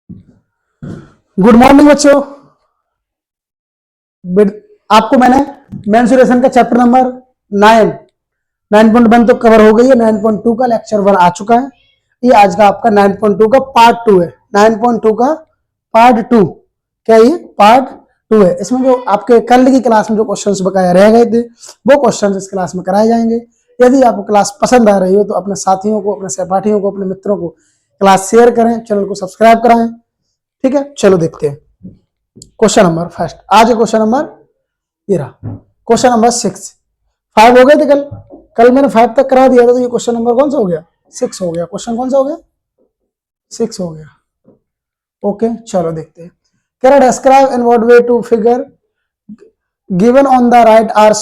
Good morning बच्चों। आपको मैंने मेंसुरेशन का चैप्टर नंबर 9.1 तो कवर हो गई है। 9.2 का लेक्चर 1 आ चुका है। ये आज का आपका 9.2 का पार्ट 2 है। 9.2 का पार्ट 2 क्या ये पार्ट 2 है। इसमें जो आपके कल की क्लास में जो क्वेश्चंस बकाया रह गए थे वो क्वेश्चंस इस क्लास में कराए जाएंगे। यदि आपको क्लास पसंद आ रही हो तो अपने साथियों को, अपने सहपाठियों को, अपने मित्रों को क्लास शेयर करें, चैनल को सब्सक्राइब कराएं। ठीक है, चलो देखते हैं क्वेश्चन नंबर फर्स्ट। आज क्वेश्चन नंबर ये रहा, क्वेश्चन नंबर 6। 5 हो गए थे कल। कल मैंने 5 तक करा दिया था, तो ये क्वेश्चन नंबर कौन सा हो गया? 6 हो गया। क्वेश्चन कौन सा हो गया? 6 हो गया। ओके, चलो देखते हैं। कह रहा describe in what way two figure given on the right are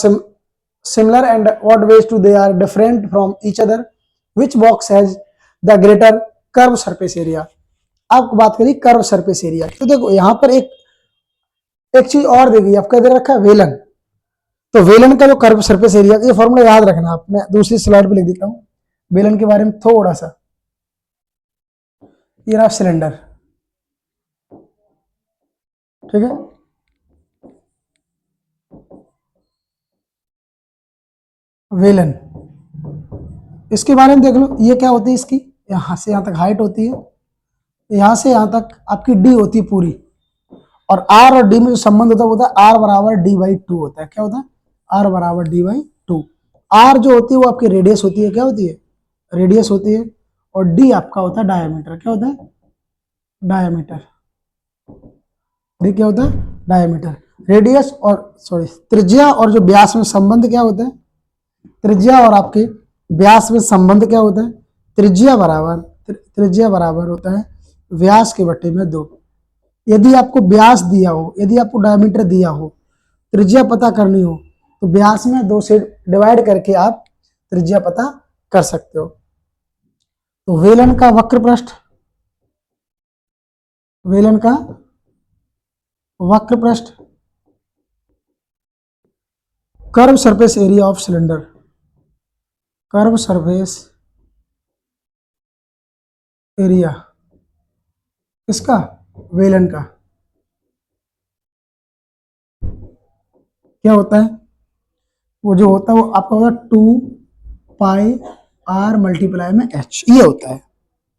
similar and what ways to they are different from each other, which box has the greater curve surface area। आपको बात करी curve surface area, तो देखो यहां पर एक चीज और देगी, आपका दे रखा है वेलन। तो वेलन का जो कर्व सरफेस एरिया, ये फॉर्मूला याद रखना आप, मैं दूसरी स्लाइड पे लिख देता हूं वेलन के बारे में थोड़ा सा। ये रहा सिलेंडर, ठीक है। वेलन, इसके बारे में देख लो, ये क्या होती है इसकी, यहां से यहां तक हाइट होती है, यहां से यहां तक आपकी डी होती है पूरी, और आर और डी में जो संबंध होता है वो होता है आर बराबर डी बाई टू होता है। क्या होता है? आर बराबर डी बाई टू। आर जो होती है वो आपकी रेडियस होती है, क्या होती है? रेडियस होती है। और डी आपका होता है डायमीटर। क्या होता है? डायमीटर। डी क्या होता है? डायमीटर। रेडियस और सॉरी त्रिज्या और जो व्यास में संबंध क्या होता है? त्रिज्या और आपके व्यास में संबंध क्या होता है? त्रिज्या बराबर होता है व्यास के बटे में 2। यदि आपको व्यास दिया हो, यदि आपको डायमीटर दिया हो, त्रिज्या पता करनी हो, तो व्यास में 2 से डिवाइड करके आप त्रिज्या पता कर सकते हो। तो वेलन का वक्र पृष्ठ, वेलन का वक्र पृष्ठ, curve surface area of cylinder, curve surface area किसका? वेलन का। क्या होता है? वो जो होता है वो आपका होता है 2πr मल्टीप्लाई में h, ये होता है।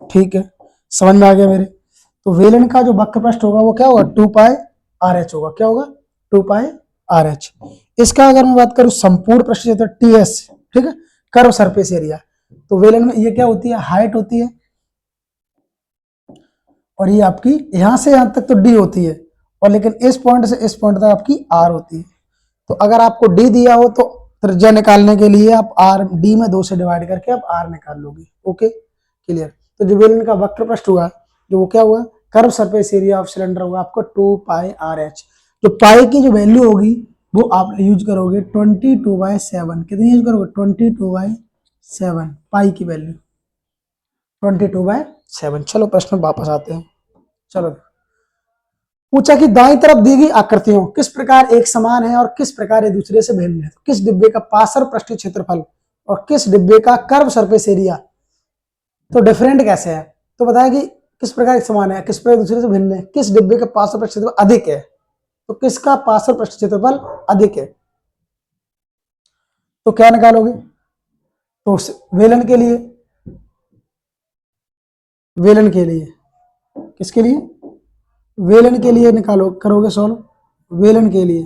ठीक है, समझ में आ गया मेरे? तो वेलन का जो वक्र पृष्ठ होगा वो क्या होगा? 2πrh होगा। क्या होगा? 2πrh। इसका अगर मैं बात करूं संपूर्ण पृष्ठ क्षेत्र ts, ठीक है, कर्व सरफेस एरिया, तो वेलन में ये क्या होती है? हाइट होती है, और ये आपकी यहां से यहां तक तो डी होती है, और लेकिन इस पॉइंट से इस पॉइंट तक आपकी आर होती है। तो अगर आपको डी दिया हो तो त्रिज्या निकालने के लिए आप आर डी में 2 से डिवाइड करके आप आर निकाल लोगे। Okay, clear. तो जो वेलन का वक्र पृष्ठ हुआ, जो वो क्या हुआ? Curve surface area of cylinder होगा आपको 2πrh। जो पाई की जो वैल्यू होगी वो आप यूज करोगे 22/7। कितनी यूज करोगे? 22/7 पाई की वैल्यू 22/7। चलो प्रश्न में वापस आते हैं। चलो, पूछा कि दाईं तरफ दी गई आकृतियों किस प्रकार एक समान है और किस प्रकार एक दूसरे से भिन्न है। किस डिब्बे का पार्श्व पृष्ठीय क्षेत्रफल और किस डिब्बे का कर्व सरफेस एरिया तो डिफरेंट कैसे है? तो बताया कि किस प्रकार एक समान है, किस प्रकार एक दूसरे से भिन्न है, किस डिब्बे का पार्श्व पृष्ठीय क्षेत्रफल अधिक है। तो किसका पार्श्व पृष्ठीय क्षेत्रफल अधिक है? तो क्या निकालोगे? तो वेलन के लिए, वेलन के लिए, किसके लिए? वेलन के लिए निकालो, करोगे सॉल्व। वेलन के लिए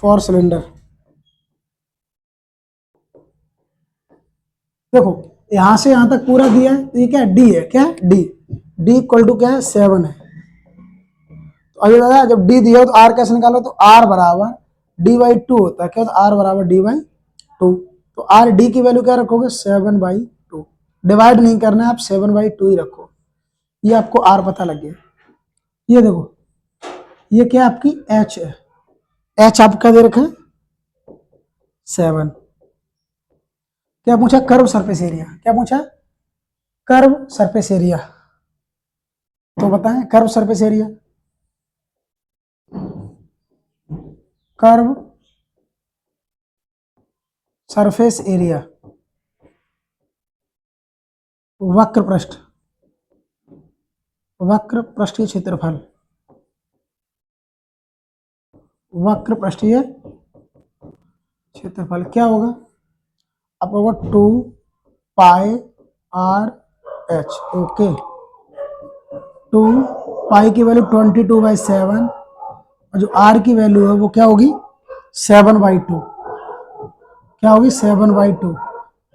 फॉर सिलेंडर, देखो यहां से यहां तक पूरा दिया है, तो ये क्या है? डी है। क्या है? डी। डी इक्वल टू क्या है? 7 है। तो अभी दादा जब डी दिया हो तो आर कैसे निकालो? तो आर बराबर डी बाई टू होता है। क्या होता है? आर बराबर डी बाई टू। तो आर डी की वैल्यू क्या रखोगे? 7/2। डिवाइड नहीं करना है आप, 7/2 ही रखो। ये आपको आर पता लग गया। ये देखो, ये क्या आपकी एच है। एच आपका दे रखा है 7। क्या पूछा? Curve surface area. क्या पूछा? Curve surface area. तो बताएं curve surface area, curve surface area वक्र पृष्ठ, वक्र पृष्ठीय क्षेत्रफल, वक्र पृष्ठीय क्षेत्रफल क्या होगा? अब होगा 2 pi R H. Okay, 2 pi की वैल्यू 22/7 और जो आर की वैल्यू है वो क्या होगी? 7/2। क्या होगी? 7/2।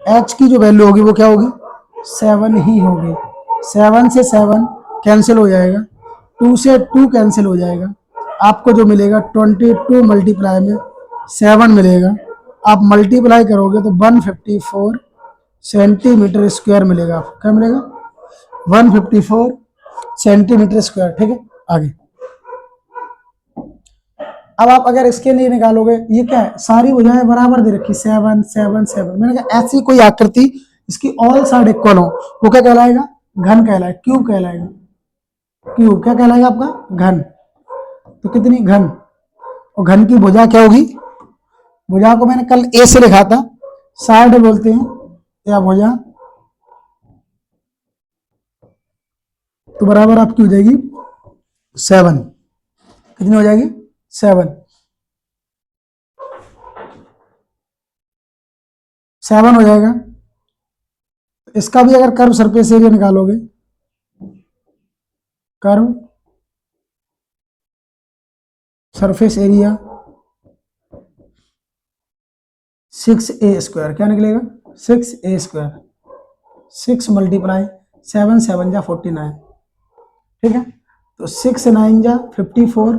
एच की जो वैल्यू होगी वो क्या होगी? 7 ही होगी। 7 से 7 कैंसिल हो जाएगा, 2 से 2 कैंसिल हो जाएगा, आपको जो मिलेगा 22 मल्टीप्लाई में 7 मिलेगा। आप मल्टीप्लाई करोगे तो 154 सेंटीमीटर स्क्वायर मिलेगा। आपको क्या मिलेगा? 154 सेंटीमीटर स्क्वायर। ठीक है, आगे। अब आप अगर इसके लिए निकालोगे, ये क्या है? सारी भुजाएं बराबर दे रखी, 7 7 7। मैंने कहा ऐसी कोई आकृति इसकी ऑल साइड इक्वल हो, वो क्या कहलाएगा? घन कहलाएगा, क्यूब कहलाएगा। क्यूब क्या कहलाएगा आपका? घन। तो कितनी घन, और घन की भुजा क्या होगी? भुजा को मैंने कल ए से लिखा था, साइड बोलते हैं या भुजा, तो बराबर आपकी हो जाएगी 7। कितनी हो जाएगी? 7। 7 हो जाएगा। इसका भी अगर कर्व सरफेस एरिया निकालोगे, कर्व सरफेस एरिया 6a², क्या निकलेगा? 6a²। 6 मल्टीप्लाई 7 7 जा 49। ठीक है, तो 6 9 जा 54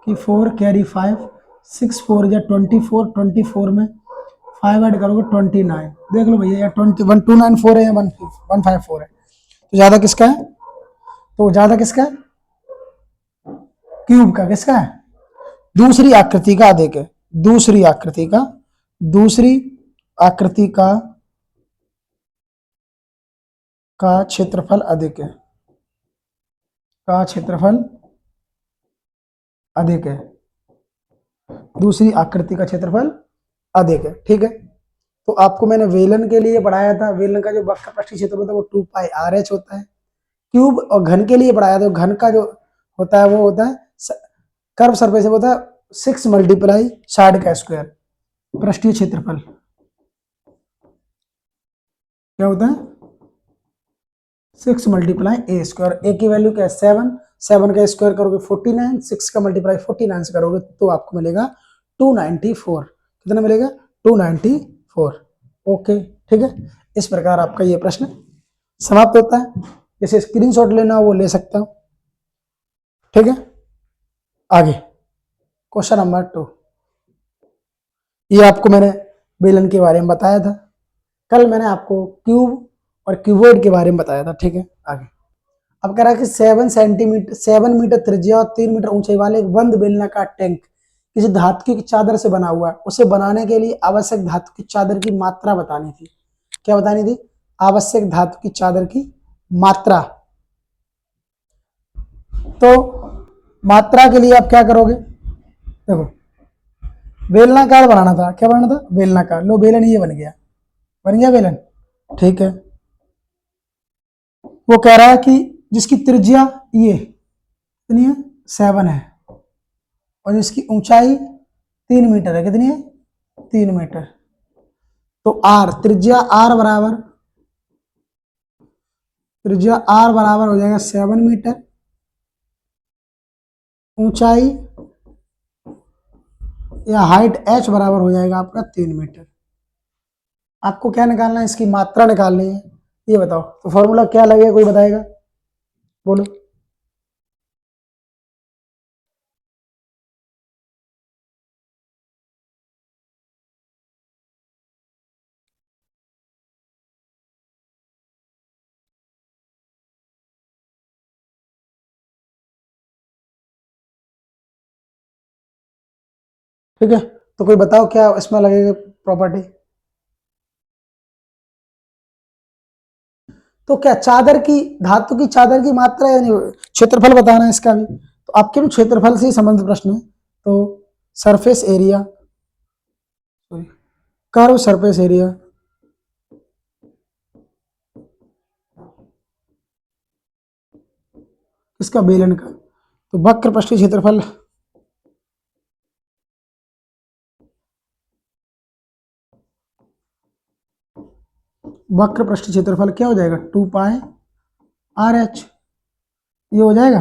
की 4 कैरी 5, 6 4 जा 24, 24 में 5 ऐड करोगे 29। देख लो भैया, या 294 है या 154 है, तो ज़्यादा किसका है? तो ज़्यादा किसका है? क्यूब का। किसका है? दूसरी आकृति का अधिक है। दूसरी आकृति का, दूसरी आकृति का क्षेत्रफल अधिक है, का क्षेत्रफल अधिक है। दूसरी आकृति का क्षेत्रफल अधिक है। ठीक है, तो आपको मैंने वेलन के लिए पढ़ाया था, वेलन का जो वक्र पृष्ठीय क्षेत्रफल था वो 2 पाई आर एच होता है। क्यूब और घन के लिए पढ़ाया था, घन का जो होता है वो होता है कर्व सरफेस होता है 6 मल्टीप्लाई साइड का स्क्वायर। पृष्ठीय क्षेत्रफल क्या होता है? 6 मल्टीप्लाई ए स्क्वायर। ए की वैल्यू क्या है? 7। 7 का स्क्वायर करोगे 49, 6 का मल्टीप्लाई 49 से करोगे तो आपको मिलेगा 294। कितना मिलेगा? 294। ओके, ठीक है, इस प्रकार आपका ये प्रश्न समाप्त होता है। जैसे स्क्रीनशॉट लेना हो वो ले सकता हूं। ठीक है, आगे क्वेश्चन नंबर 2। ये आपको मैंने बेलन के बारे में बताया था, कल मैंने आपको क्यूब और क्यूबॉइड के बारे में बताया था। ठीक है, आगे। अब कह रहा है कि 7 मीटर त्रिज्या और 3 मीटर ऊंचाई वाले एक बंद बेलनाकार टैंक किसी धातु की चादर से बना हुआ है। उसे बनाने के लिए आवश्यक धातु की चादर की मात्रा बतानी थी। क्या बतानी थी? आवश्यक धातु की चादर की मात्रा। तो मात्रा के लिए आप क्या करोगे? देखो, बेलनाकार बनाना था। क्या बनाना था? बेलनाकार। लो, बेलन ये बन गया, बन गया बेलन। ठीक है, वो कह रहा है कि जिसकी त्रिज्या ये कितनी है? 7 है, और जिसकी ऊंचाई 3 मीटर है। कितनी है? 3 मीटर। तो आर, त्रिज्या आर बराबर, त्रिज्या आर बराबर हो जाएगा 7 मीटर, ऊंचाई या हाइट एच बराबर हो जाएगा आपका 3 मीटर। आपको क्या निकालना है? इसकी मात्रा निकालनी है। ये बताओ, तो फॉर्मूला क्या लगेगा? कोई बताएगा? बोलो। ठीक है, तो कोई बताओ क्या इसमें लगेगा प्रॉपर्टी? तो क्या चादर की, धातु की चादर की मात्रा यानी क्षेत्रफल बताना है इसका भी, तो आपके भी क्षेत्रफल से ही संबंधित प्रश्न है। तो surface area, curve surface area किसका, बेलन का। तो वक्र पृष्ठीय क्षेत्रफल क्षेत्रफल क्या हो जाएगा, 2 पाई आर एच, ये हो जाएगा।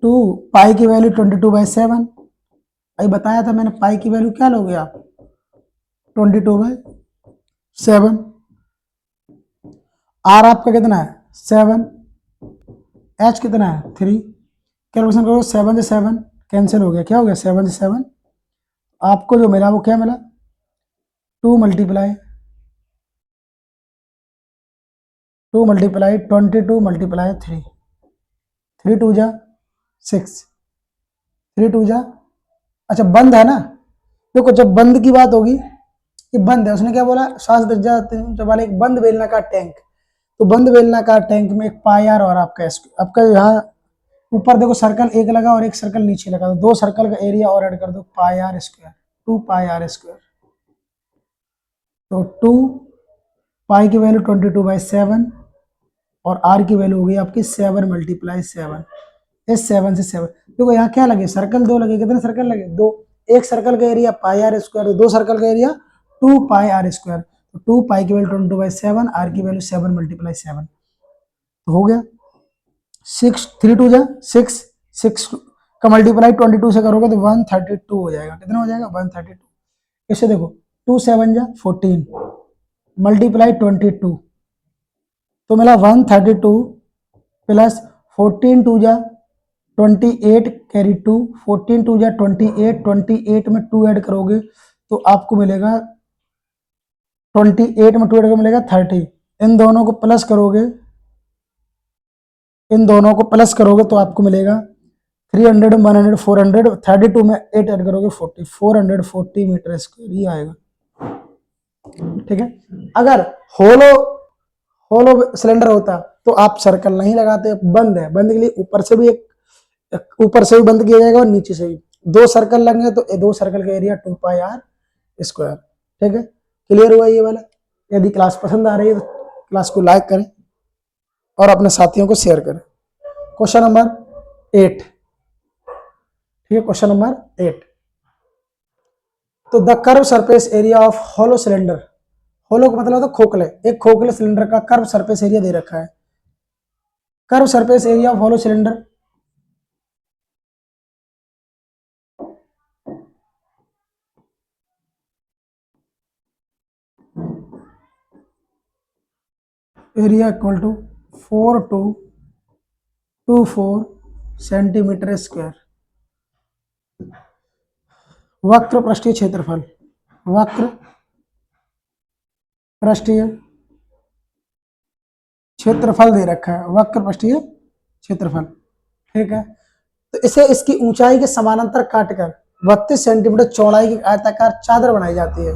2 पाई की वैल्यू 22/7, अभी बताया था मैंने, पाई की वैल्यू क्या लोगे आप, 22/7। आर आपका कितना है, 7, एच कितना है, 3। कैलकुलेशन करो, 7 से 7 कैंसिल हो गया, क्या हो गया, 7 से 7, आपको जो मिला वो क्या मिला, 2 मल्टीप्लाई 22 मल्टीप्लाई 3, 3 2 जा 6, 3 2 जा, अच्छा बंद है ना, देखो जब बंद की बात होगी, ये बंद है, उसने क्या बोला, श्वास जब वाले एक बंद बेलनाकार टैंक, तो बंद बेलनाकार टैंक में एक पाई आर और आपका यहाँ ऊपर देखो सर्कल एक लगा और एक सर्कल नीचे लगा, तो 2 सर्कल का एरिया और ऐड कर दो, pi are square, 2 pi are square. तो 2 पाई की वैल्यू 22/7 और आर की वैल्यू होगी आपकी 7 मल्टीप्लाई 7, इस 7 से 7, देखो यहाँ क्या लगे, सर्कल 2 लगे, कितने सर्कल लगे, 2, एक सर्कल का area pi are square, 2 circle का एरिया 2 पाई आर स्क्वायर, तो 2 पाई की वैल्यू 22/7, आर की वैल्यू 7 मल्टीप्लाई 7, तो हो गया 6, 3 2 जा 6, 6 का मल्टीप्लाई 22 से करोगे तो 132 हो जाएगा, कितना हो जाएगा, 132। इसे देखो 2 7 जा 14 मल्टीप्लाई 22, तो मिला 132 प्लस 14 2 जा 28 कैरी 2, 14 2 जा 28, 28 में 2 ऐड करोगे तो आपको मिलेगा 28 में 2 ऐड करोगे मिलेगा 30, इन दोनों को प्लस करोगे, तो आपको मिलेगा 300 100 400, 32 में 8 ऐड करोगे 40, 440 मीटर स्क्वायर, ये आएगा। ठीक है, अगर होलो सिलेंडर होता तो आप सर्कल नहीं लगाते, बंद है, बंद के लिए ऊपर से भी बंद किया जाएगा और नीचे से भी 2 सर्कल लगेंगे, तो 2 सर्कल का एरिया 2 पाई आर स्क्वायर। ठीक है, क्लियर हुआ ये वाला। यदि क्लास पसंद आ रही है तो क्लास को लाइक करें और अपने साथियों को शेयर करें। क्वेश्चन नंबर 8, ठीक है, क्वेश्चन नंबर 8, तो the curve surface area of hollow cylinder, hollow का मतलब होता है खोखले, एक खोखले सिलेंडर का कर्व सरफेस एरिया दे रखा है, curve surface area of hollow cylinder area equal to 4224 centimetre square. वक्र पृष्ठीय क्षेत्रफल, वक्र पृष्ठीय क्षेत्रफल दे रखा है, वक्र पृष्ठीय क्षेत्रफल। ठीक है, तो इसे इसकी ऊंचाई के समानांतर काटकर 32 सेंटीमीटर चौड़ाई की आयताकार चादर बनाई जाती है।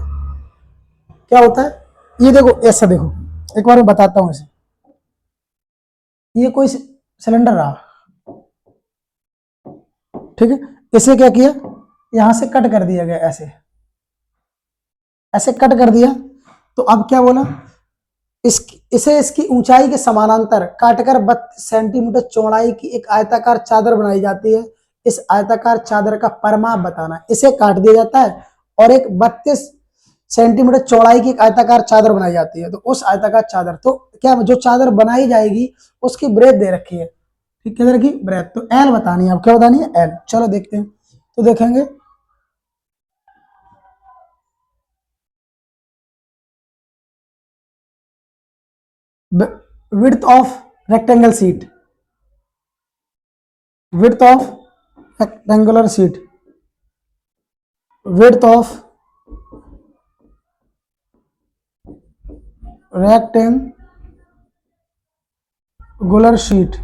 क्या होता है, ये देखो ऐसा देखो, एक बार मैं बताता हूं इसे, ये कोई सिलेंडर रहा, ठीक है, इसे क्या किया, यहां से कट कर दिया गया, ऐसे कट कर दिया, तो अब क्या बोला, इसे इसकी ऊंचाई के समानांतर काटकर 32 सेंटीमीटर चौड़ाई की एक आयताकार चादर बनाई जाती है। इस आयताकार चादर का परिमाप बताना, इसे काट दिया जाता है और एक 32 सेंटीमीटर चौड़ाई की एक आयताकार चादर बनाई जाती है। तो उस आयताकार चादर, तो क्या जो चादर बनाई जाएगी उसकी ब्रेथ दे रखी है, ठीक, किधर की ब्रेथ, तो एल बतानी है, अब क्या बतानी है, एल। चलो देखते हैं, तो देखेंगे width of rectangle sheet, width of rectangular sheet, width of rectangular sheet,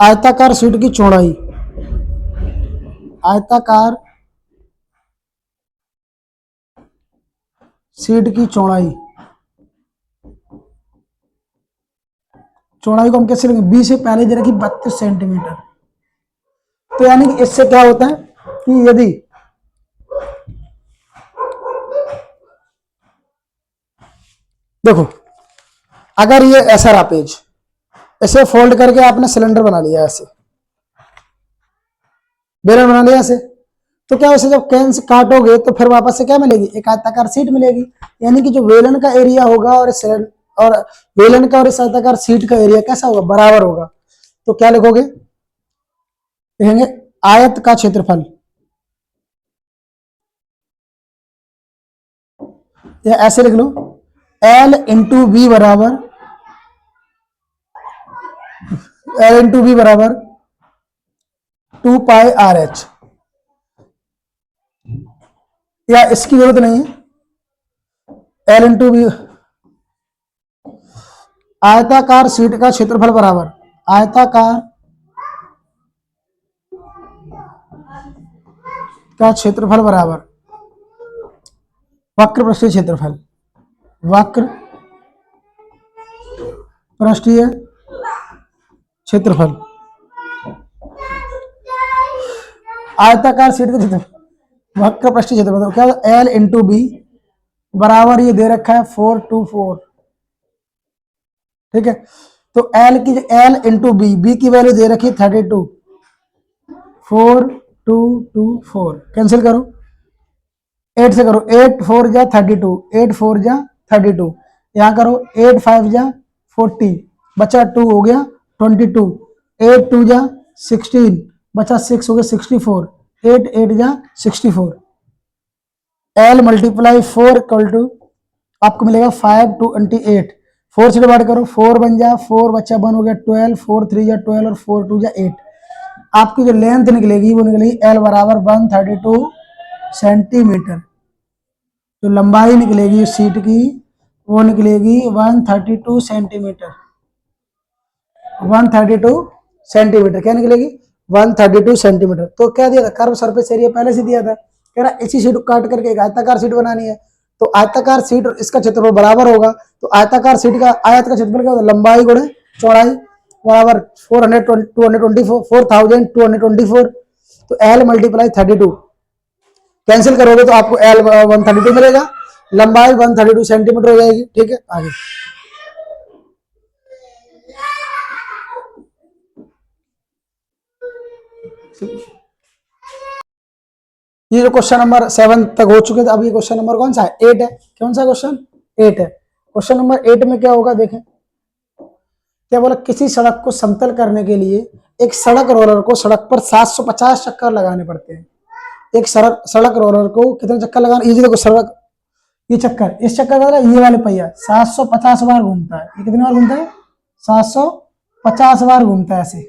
आयताकार शीट की चौड़ाई, आयताकार शीट की चौड़ाई, चौड़ाई को हम कैसे लेंगे, बी से पहले दे रखी 32 सेंटीमीटर, तो यानी कि इससे क्या होता है कि यदि देखो अगर ये ऐसा रहा पेज, इसे फोल्ड करके आपने सिलेंडर बना लिया ऐसे, बेलन बना लिया ऐसे, तो क्या उसे जब कैन से काटोगे तो फिर वापस से क्या मिलेगी, एक आयताकार सीट मिलेगी। यानी कि जो वेलन का एरिया होगा और वेलन का और इस आयताकार सीट का एरिया कैसा होगा, बराबर होगा। तो क्या लिखोगे, लिखेंगे आयत का क्षेत्रफल, या ऐसे लिख लो L इंटू बी बराबर, L इंटू बी बराबर 2πRH, या इसकी जरूरत नहीं है, L इंटू बी आयताकार सीट का क्षेत्रफल बराबर आयताकार का क्षेत्रफल बराबर वक्र पृष्ठीय क्षेत्रफल, वक्र पृष्ठीय क्षेत्रफल, आयताकार सीट का क्षेत्रफल वक्र पृष्ठीय क्षेत्रफल, क्या L इंटू बी बराबर ये दे रखा है 424, ठीक है। तो L इंटू बी की वैल्यू दे रखी है 32, 4224, कैंसिल करो, 8 से करो, 8 4 जा 32, 8 4 जा 32, यहाँ करो 8 5 जा 40, बचा 2 हो गया 22, 8 2 जा 16, बचा 6 हो गया 64, 8 8 जा 64, L मल्टीप्लाई 4 इक्वल टू आपको मिलेगा 528, 4 से डिवाइड करो, 4 बन जा 4, बच्चा 1 हो गया 12, 4 3 जा 12 और 4 2 जा 8, आपकी जो लेंथ निकलेगी वो निकलेगी L बराबर 132 सेंटीमीटर, जो लंबाई निकलेगी उस सीट की वो निकलेगी 132 सेंटीमीटर, 132 सेंटीमीटर, क्या निकलेगी 132 सेंटीमीटर। तो क्या दिया था, कर्व सरफेस एरिया पहले से दिया था, कह रहा इसी सीट को काट करके एक आयताकार सीट बनानी है, तो आयताकार सीट और इसका क्षेत्रफल बराबर होगा, तो आयताकार सीट का आयत का क्षेत्रफल क्या होता है, लंबाई गुणे चौड़ाई बराबर 4224, तो L मल्टीप्लाई 32, कैंसिल करोगे तो आपको L 132 मिलेगा, लंबाई 132 सेंटीमीटर हो जाएगी, ठीक है। आगे ये जो क्वेश्चन नंबर 7 तक हो चुके थे, अब ये क्वेश्चन नंबर कौन सा है, 8 है। कौन सा क्वेश्चन, 8 है। क्वेश्चन नंबर 8 में क्या होगा, देखें क्या बोला, किसी सड़क को समतल करने के लिए एक सड़क रोलर को सड़क पर 750 चक्कर लगाने पड़ते हैं। एक सड़क रोलर को कितने चक्कर लगाने, ये देखो सड़क, ये चक्कर, इस चक्कर का ये वाले पहिया 750 बार घूमता है, ये कितनी बार घूमता है, 750 बार घूमता है ऐसे,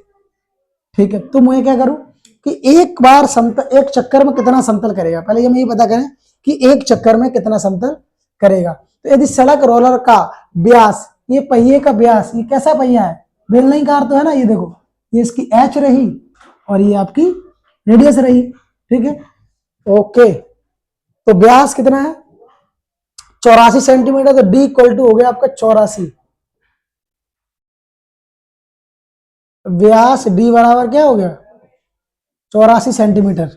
ठीक है। तो मैं क्या करूं कि एक बार समतल, एक चक्कर में कितना समतल करेगा, पहले हमें ये पता करें कि एक चक्कर में कितना समतल करेगा। तो यदि सड़क रोलर का व्यास, ये पहिए का व्यास, ये कैसा पहिया है, बेलनाई कार तो है ना, ये देखो ये इसकी एच रही और ये आपकी रेडियस रही, ठीक है, ओके। तो व्यास कितना है 84 सेंटीमीटर, तो डी इक्वल टू हो गया आपका 84, व्यास डी बराबर क्या हो गया 84 सेंटीमीटर।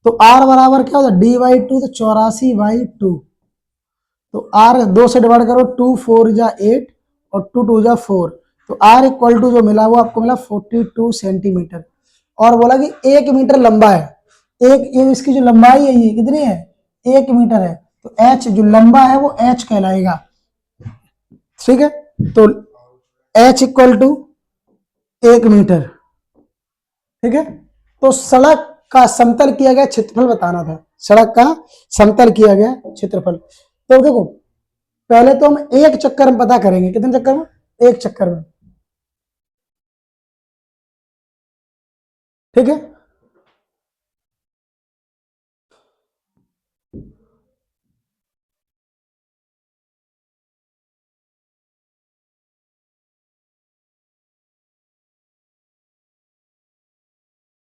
तो आर बराबर क्या होता है डी बाई 2, तो 84 बाई 2, तो आर 2 से डिवाइड करो, 2 4 जा 8 और 2 2 जा 4, तो आर इक्वल टू जो मिला वो आपको मिला 42 सेंटीमीटर। और बोला कि 1 मीटर लंबा है, एक ये इसकी जो लंबाई है ये कितनी है 1 मीटर है, तो एच जो लंबा है वो एच कहलाएगा, ठीक है। तो एच इक्वल टू 1 मीटर, ठीक है। तो सड़क का समतल किया गया क्षेत्रफल बताना था, सड़क का समतल किया गया क्षेत्रफल। तो देखो पहले तो हम एक चक्कर में पता करेंगे, कितने चक्कर में, एक चक्कर में, ठीक है।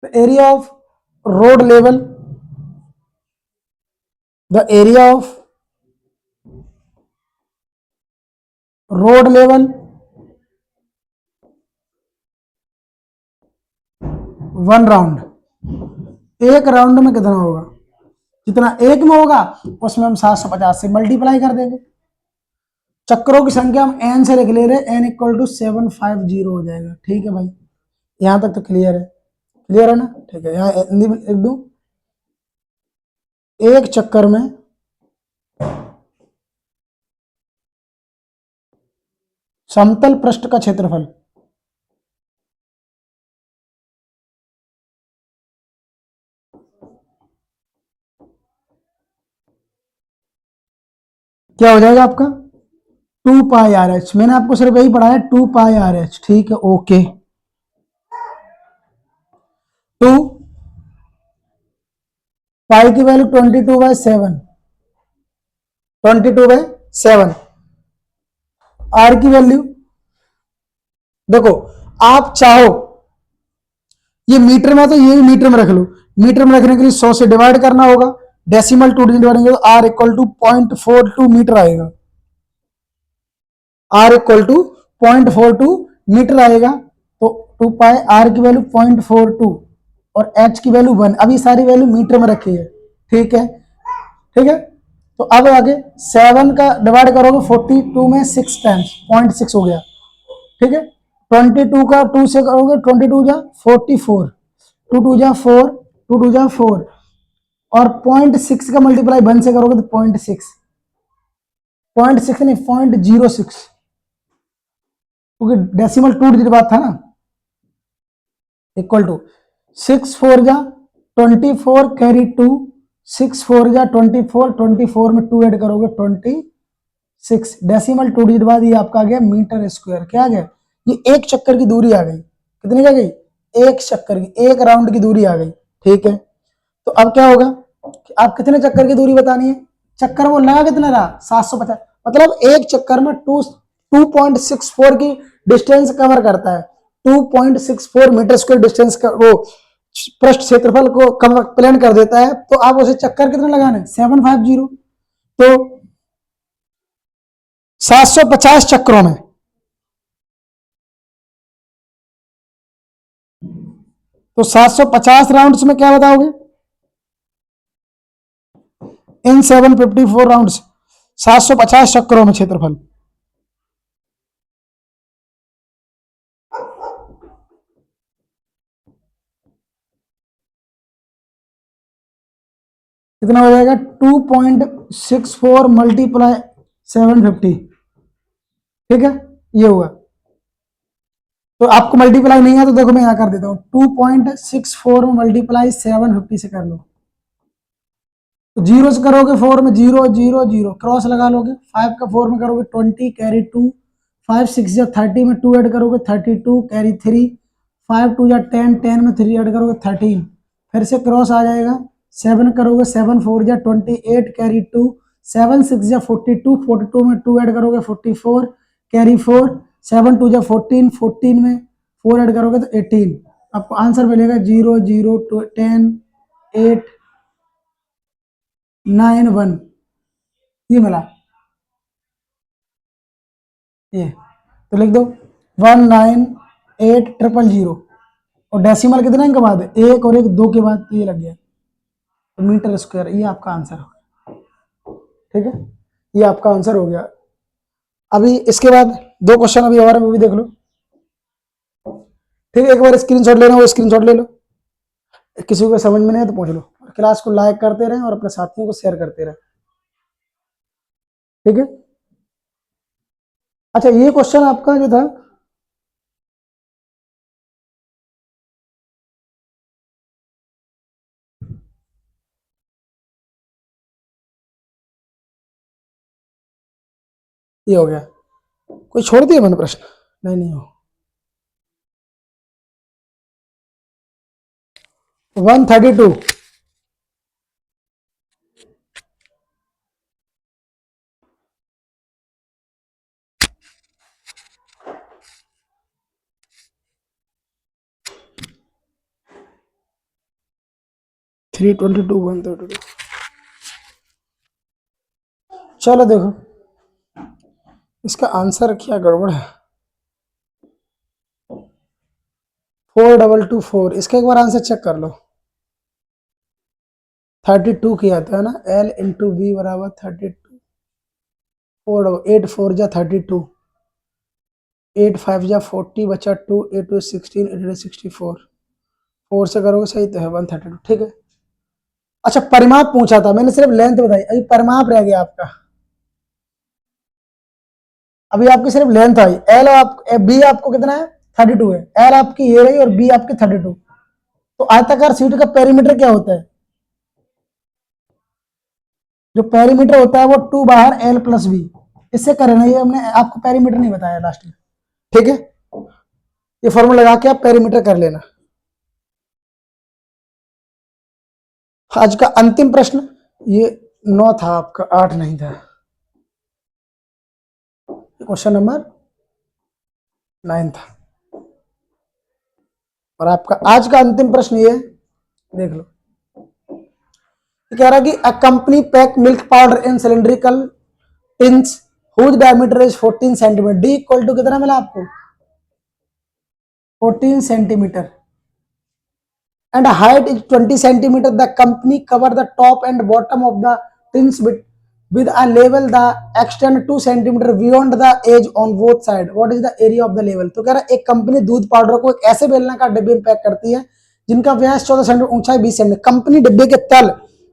The area of road level, the area of road level 1 round, एक राउंड में कितना होगा, जितना एक में होगा उसमें हम 750 से मल्टीप्लाई कर देंगे, चक्रों की संख्या हम एन से लिख ले रहे हैं, एन इक्वल टू 750 हो जाएगा। ठीक है भाई, यहां तक तो क्लियर है, क्लियर है ना? ठीक है, यहाँ हिंदी में लिख दूं, एक चक्कर में समतल पृष्ठ का क्षेत्रफल क्या हो जाएगा आपका? 2πRh। मैंने आपको सिर्फ यही पढ़ाया, 2πRh। ठीक है, ओके। 2 पाई की वैल्यू 22/7, 22/7। आर की वैल्यू देखो, आप चाहो ये मीटर में, तो ये भी मीटर में रख लो। मीटर में रखने के लिए 100 से डिवाइड करना होगा, डेसिमल 2 डिवाइड करेंगे तो आर इक्वल टू 0.42 मीटर आएगा। आर इक्वल टू 0.42 मीटर आएगा। तो 2 पाई आर की वैल्यू 0.42 और एच की वैल्यू 1। अभी सारी वैल्यू मीटर में रखी है। ठीक है, ठीक है। तो अब आगे 7 का डिवाइड करोगे 42 में 6 टाइम्स, 0.6 हो गया। ठीक है, 22 का 2 से करोगे 22 जा 44, 2 2 जा 4, 2 2 जा 4, और 0.6 का मल्टीप्लाई 1 से करोगे तो 0.6, 0.6 नहीं 0.06, क्योंकि डेसिमल 2 डिजिट बात था ना। इक्वल टू 6 4 जा 24 कैरी 2, 6 4 जा 24, 24 में 2 ऐड करोगे 26, डेसिमल 2 डिजिट बाद ये आपका आ गया मीटर स्क्वायर। क्या आ गया? ये एक चक्कर की दूरी आ गई। कितनी आ गई? एक चक्कर की, एक राउंड की दूरी आ गई। ठीक है, तो अब क्या होगा कि आप कितने चक्कर की दूरी बतानी है। चक्कर वो लगा कितना रहा? 750। मतलब एक चक्कर में 2.64 की डिस्टेंस कवर करता है। 2.64 मीटर स्क्वायर डिस्टेंस का वो पृष्ठ क्षेत्रफल को कवर प्लान कर देता है। तो आप उसे चक्कर कितने लगाने? 750। तो 750 चक्रों में, तो 750 राउंड्स में क्या बताओगे? इन 754 राउंड्स, 750 चक्रों में क्षेत्रफल कितना हो जाएगा? 2.64 मल्टीप्लाई 750। ठीक है, ये हुआ। तो आपको मल्टीप्लाई नहीं है तो देखो मैं यहां कर देता हूं, 2.64 में मल्टीप्लाई 750 से कर लो। तो जीरो से करोगे 4 में 0 0 0, क्रॉस लगा लोगे। 5 का 4 में करोगे 20 कैरी 2, 5 6 या 30 में 2 ऐड करोगे 32 कैरी 3, 5 2 या 10, 10 में 3 ऐड करोगे 13, फिर से क्रॉस आ जाएगा। 7 करोगे 7 4 या 28 कैरी 2, 7 6 या 42, 42 में 2 ऐड करोगे 44 कैरी 4, 7 2 या 14, 14 में 4 ऐड करोगे तो 18। आपको आंसर मिलेगा 0 0 10 8 9 1। ये मिला, ये तो लिख दो 198000। और डेसिमल कितने के बाद? एक और एक, दो के बाद, तो ये लग गया। तो मीटर स्क्वायर, ये आपका आंसर हो गया। ठीक है, ये आपका आंसर हो गया। अभी इसके बाद दो क्वेश्चन अभी और है, वो भी देख लो। ठीक है, एक बार स्क्रीनशॉट लेना, वो स्क्रीनशॉट ले लो। किसी को समझ में नहीं है तो पूछ लो। क्लास को लाइक करते रहें और अपने साथियों को शेयर करते रहें। ठीक है, अच्छा ये क्वेश्चन आपका जो था, ये हो गया। कोई छोड़ दिया मैंने प्रश्न? नहीं नहीं हो। 132, 322, 132। चलो देखो इसका आंसर क्या गड़बड़ है। 4224, इसका एक बार आंसर चेक कर लो। 32 किया था ना, L इंटू बी बराबर 32। 4 8 4 जा 32, 8 5 जा 40 बचा 2, 8 2 16, 8 64, 4 से करोगे सही तो है 132। ठीक है। अच्छा परिमाप पूछा था, मैंने सिर्फ लेंथ बताई, अभी परिमाप रह गया आपका। अभी आपकी सिर्फ लेंथ आई, एल आप बी आपको कितना है 32 है, एल आपकी ये रही और बी आपकी 32। तो आयताकार सीट का पेरीमीटर क्या होता है? जो पेरीमीटर होता है वो 2 बाहर एल प्लस बी, इससे करना, ये हमने आपको पेरीमीटर नहीं बताया लास्ट में। ठीक है, ये फॉर्मूला लगा के आप पेरीमीटर कर लेना। आज का अंतिम प्रश्न, ये 9 था आपका, 8 नहीं था। क्वेश्चन नंबर 9 था। और आपका आज का अंतिम प्रश्न ये देख लो, कह रहा कि a company pack milk powder in cylindrical tins whose diameter is 14 centimetre, D equal to कितना मिला आपको 14 centimetre and height is 20 centimeter. The company cover the top and bottom of the tins with a level the extend 2 centimeter beyond the edge on both side. What is the area of the level? तो कह रहा एक company दूध powder को एक ऐसे बेलनाकार डिब्बे में पैक करती है जिनका व्यास 14 सेंटीमीटर, ऊंचाई 20 सेंटीमीटर। कंपनी डिब्बे के तल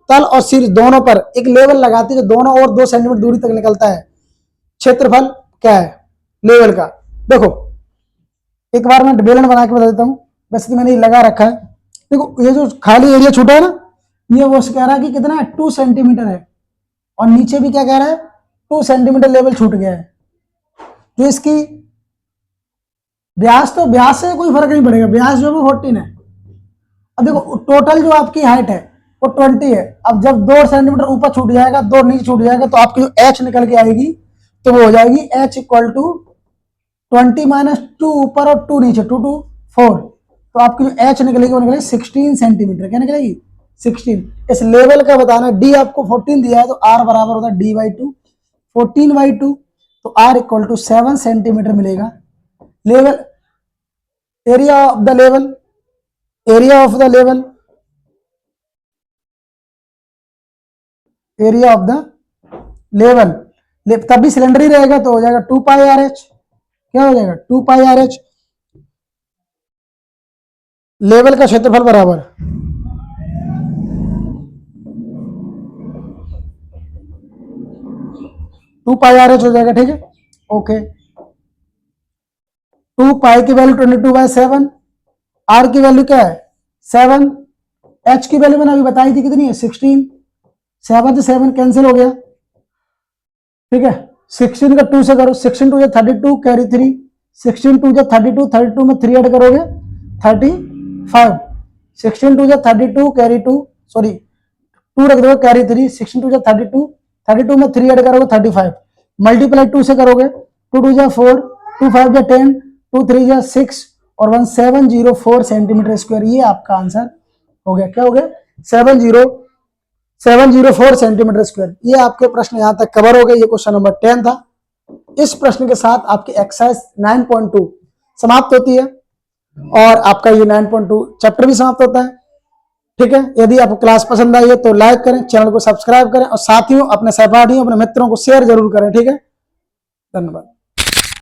और शीर्ष दोनों पर एक लेवल लगाती है जो दोनों और 2 सेंटीमीटर दूरी तक निकलता है। क्षेत्रफल क्या है लेवल का? देखो एक बार मैं बेलन बना के बता देता हूँ, वैसे तो मैंने लगा रखा है। देखो ये जो खाली एरिया छूटा है ना, ये वो कह रहा है कि कितना है 2 सेंटीमीटर है, और नीचे भी क्या कह रहा है 2 सेंटीमीटर लेवल छूट गया है। जो इसकी व्यास, तो व्यास से कोई फर्क नहीं पड़ेगा, व्यास जो है 14 है। अब देखो टोटल जो आपकी हाइट है वो 20 है। अब जब 2 सेंटीमीटर ऊपर छूट जाएगा, 2 नीचे छूट जाएगा, तो आपकी जो एच निकल के आएगी तो वो हो जाएगी एच इक्वल टू 20 माइनस 2 ऊपर और 2 नीचे, 2 2 4। तो आपकी जो एच निकलेगी वो निकलेगी 16 सेंटीमीटर। क्या निकलेगी 16। इस लेवल का बताना, डी आपको 14 दिया है तो आर बराबर होता है डी बाई 2, 14/2, तो आर इक्वल टू 7 सेंटीमीटर मिलेगा। Level area of the level, area of the level, area of the level, तब भी सिलेंडर ही रहेगा तो हो जाएगा 2 पाई आर एच। क्या हो जाएगा 2 पाई आर एच। लेवल का क्षेत्रफल बराबर 2 पाई आर एच हो जाएगा। ठीक है, ओके। 2 पाई की वैल्यू 22/7, आर की वैल्यू क्या है 7, एच की वैल्यू मैंने अभी बताई थी कितनी है 16, 7 से 7 कैंसिल हो गया। ठीक है, 16 का 2 से करो, 16 2 32 कैरी 3, 16 2 32, 32 में 3 ऐड करोगे 35, 16 2 32 कैरी 2, सॉरी 2 रख दोगे कैरी 3, 16 2 32, 32 में 3 ऐड करोगे 35, मल्टीप्लाई 2 से करोगे 2 2 4, 2 5 10, 2 3 6 और 1704 सेंटीमीटर स्क्वायर। ये आपका आंसर हो गया। क्या हो गया 704 सेंटीमीटर स्क्वायर। ये आपके प्रश्न यहां तक कवर हो गए। ये क्वेश्चन नंबर 10 था। इस प्रश्न के साथ आपकी एक्सरसाइज 9.2 समाप्त होती है और आपका ये 9.2 चैप्टर भी समाप्त होता है। ठीक है, यदि आपको क्लास पसंद आई है तो लाइक करें, चैनल को सब्सक्राइब करें और साथियों अपने सहपाठियों अपने मित्रों को शेयर जरूर करें। ठीक है, धन्यवाद।